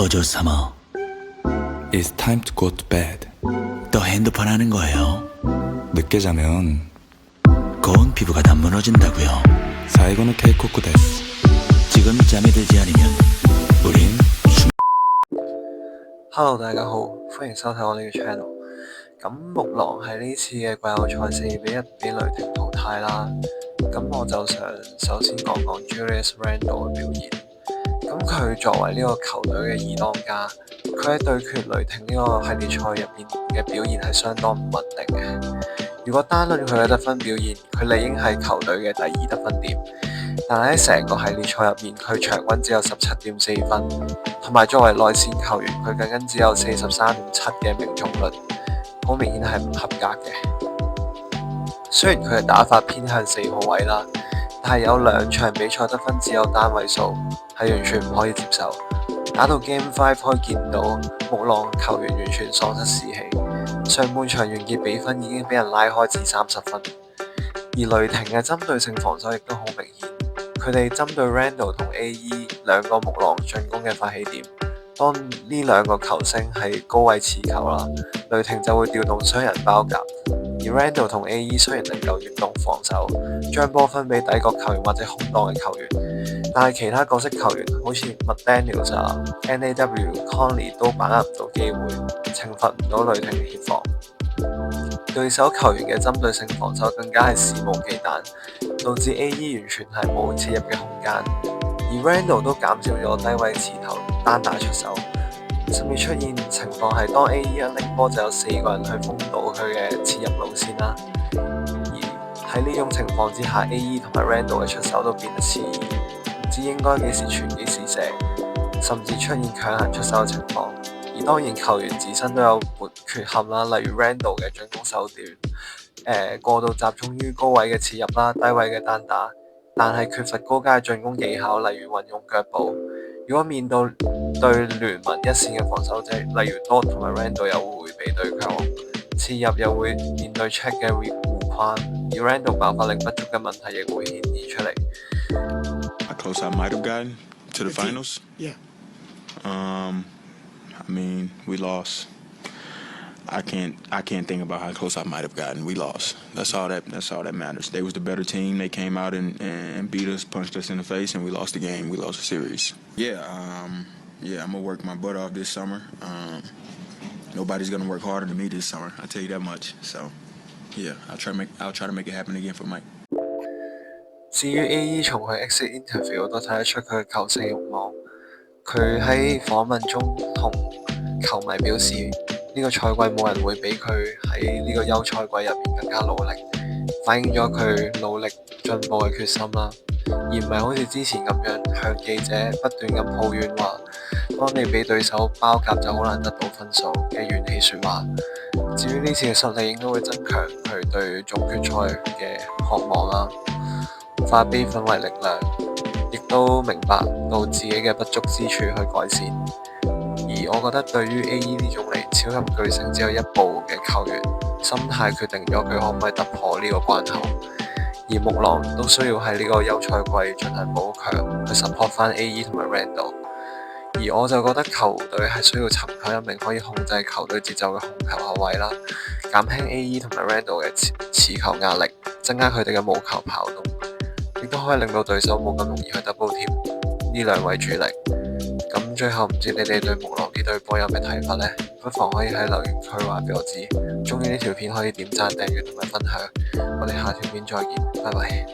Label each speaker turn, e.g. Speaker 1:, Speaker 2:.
Speaker 1: 어조 삼아.
Speaker 2: It's time to go to bed.
Speaker 1: 또 핸드폰 하는 거예요?
Speaker 2: 늦게 자면
Speaker 1: 고운 피부가 다 무너진다고요.
Speaker 2: 사이고는 케이코쿠 데스.
Speaker 1: 지금 잠이 들지 않으면 우린
Speaker 3: Hello， 大家好，歡迎收睇我呢個 channel。咁木狼喺呢次嘅季後賽4-1俾雷霆淘汰啦。咁我就想首先講講 Julius Randle 嘅表現。咁佢作為呢個球隊嘅二當家，佢喺對決雷霆呢個系列賽入面嘅表現係相當唔穩定嘅。如果單論佢嘅得分表現，佢理應係球隊嘅第2得分點。但係喺成個系列賽入面，佢場均只有17.4分，同埋作為內線球員，佢僅僅只有43.7嘅命中率，好明顯係唔合格嘅。雖然佢嘅打法偏向4號位啦，但係有2場比賽得分只有單位數，係完全唔可以接受。打到 Game 5可以見到木狼球員完全喪失士氣，上半場完結比分已經俾人拉開至30分，而雷霆嘅針對性防守亦都好明顯。佢哋針對 Randle 同 AE 兩個木狼進攻嘅發起點，當呢兩個球星係高位持球啦，雷霆就會調動雙人包夾，而 Randle 同 AE 雖然能夠越動防守，將波分俾底角球員或者空檔嘅球員，但係其他角色球員好似 McDaniels、NAW、Conley 都把握唔到機會，懲罰唔到雷霆嘅協防。對手球員嘅針對性防守更加係肆無忌憚，導致 AE 完全係冇切入嘅空間，而 Randle 都減少咗低位持球單打出手，甚至出現情況係當 AE 一拎波就有4個人去封堵佢嘅切入路線啦。而喺呢種情況之下 ，AE 同埋 Randle 嘅出手都變得遲疑，唔知應該幾時傳幾時射，甚至出現強行出手嘅情況。而當然球員自身都有缺陷啦，例如 Randle 嘅進攻手段，過度集中於高位嘅切入啦，低位嘅單打，但係缺乏高階嘅進攻技巧，例如運用腳步。如果面對聯盟一線嘅防守者，例如 Dort 同埋 Randle 又會迴避對抗，切入又會面對 check 嘅護框，而 Randle 爆發力不足嘅問題亦會顯現出嚟。
Speaker 4: How close I might have gotten to the finals?
Speaker 5: Yeah.
Speaker 4: I mean, we lost. I can't think about how close I might have gotten. We lost. That's all that matters. They was the better team. They came out and beat us, punched us in the face, and we lost the game. We lost the series. Yeah, I'm gonna work my butt off this summer. Nobody's gonna work harder than me this summer. I tell you that much. So, yeah, I'll try to make it happen again for Mike.
Speaker 3: 至於 AE 從佢 exit interview 都睇得出佢嘅求勝慾望。佢喺訪問中同球迷表示，呢個賽季冇人會比佢喺呢個休賽季入面更加努力，反映咗佢努力進步嘅決心啦，而唔係好似之前咁樣向記者不斷咁抱怨話，當你俾對手包夾就好難得到分數嘅怨氣説話。至於呢次嘅失利應該會增強佢對總決賽嘅渴望啦，化悲憤為力量。亦都明白到自己嘅不足之處去改善，而我覺得對於 AE 呢種離超級巨星只有一步嘅球員，心態決定咗佢可唔可以突破呢個關口。而木狼都需要喺呢個休賽季進行補強，去 support 翻 AE 同埋 Randle。而我就覺得球隊係需要尋求一名可以控制球隊節奏嘅控球後衛啦，減輕 AE 同埋 Randle 嘅持球壓力，增加佢哋嘅無球跑動。亦都可以令到對手冇咁容易去 double team 呢兩位主力。咁最後唔知你哋對木狼呢隊波有咩睇法呢？不妨可以喺留言區話俾我知。鍾意呢條片可以點讚、訂閱同埋分享。我哋下條片再見，拜拜。